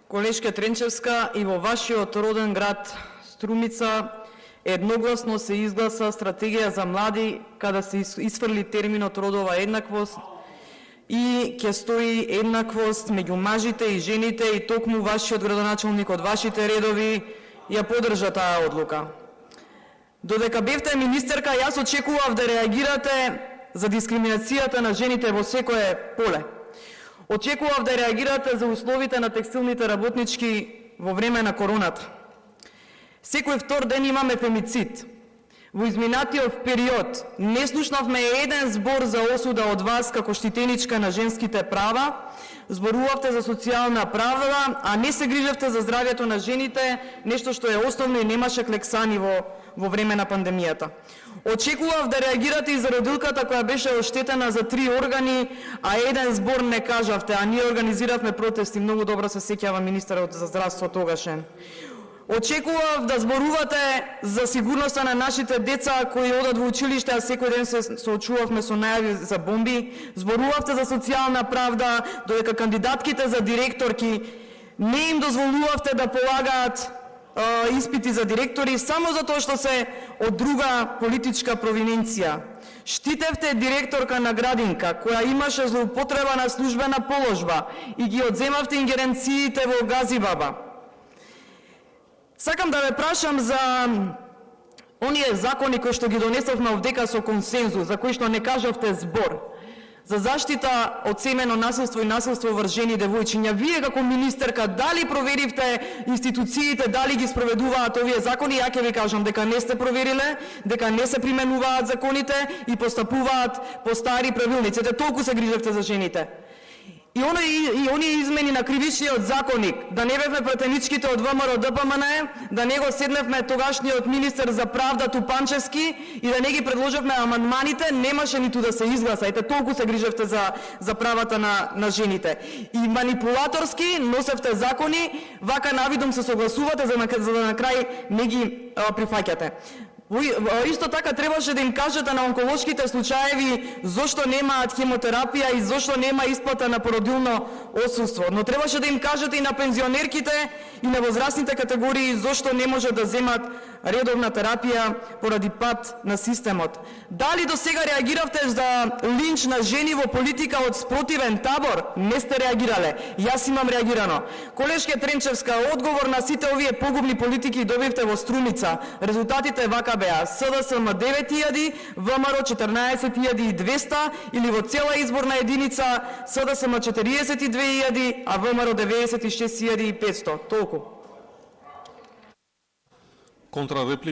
Колешке Тренчевска, и во вашиот роден град Струмица едногласно се изгласа стратегија за млади, када се исфрли терминот родова еднаквост и ќе стои еднаквост меѓу мажите и жените, и токму вашиот градоначалник од вашите редови ја поддржа таа одлука. Додека бевте министерка, јас очекував да реагирате за дискриминацијата на жените во секое поле. Очекував да реагирате за условите на текстилните работнички во време на короната. Секој втор ден имаме фемицид. Во изминатиот период не слушнавме еден збор за осуда од вас како штитеничка на женските права, зборувавте за социјална правда, а не се грижевте за здравјето на жените, нешто што е основно и немаше клексани во време на пандемијата. Очекував да реагирате и за родилката која беше оштетена за 3 органи, а еден збор не кажавте, а ние организиравме протести, многу добро се сеќава министерот за здравство тогашен. Очекував да зборувате за сигурноста на нашите деца кои одат во училиште, а секој ден се соочувавме со најави за бомби. Зборувавте за социјална правда, додека кандидатките за директорки не им дозволувавте да полагаат испити за директори само затоа што се од друга политичка провиненција. Штитевте директорка на градинка која имаше злоупотреба на службена положба и ги одземавте ингеренциите во Газибаба. Сакам да ве прашам за оние закони кои што ги донесовме овдека со консензус, за кои што не кажавте збор, за заштита од семено насилство и насилство врз жени и девојчиња. Вие како министерка дали проверивте институциите, дали ги спроведуваат овие закони? Ја ќе ви кажам дека не сте провериле, дека не се применуваат законите и постапуваат по стари правилниците. Толку се грижевте за жените. И оние измени на кривичниот законник, да не бевме претеничките од ВМРО ДПМН, да не го седневме тогашниот министер за правда Тупанчевски и да не ги предложевме амандманите, немаше ниту да се изгласа. Ете, толку се грижевте за правата на жените. И манипулаторски носевте закони, вака навидом се согласувате, за да на крај не ги прифаќате. Исто така требаше да им кажете на онколошките случаеви зошто немаат хемотерапија и зошто нема исплата на породилно отсуство. Но требаше да им кажете и на пензионерките и на возрастните категории зошто не може да земат редовна терапија поради пат на системот. Дали до сега реагиравте за линч на жени во политика од спротивен табор? Не сте реагирале. Јас имам реагирано. Колешке Тренчевска, одговор на сите овие погубни политики добивте во Струмица. Резултатите вака беа: СДСМ 9000, ВМРО 14200, или во цела изборна единица СДСМ 42000, а ВМРО 96500. Толку. Контрареплика.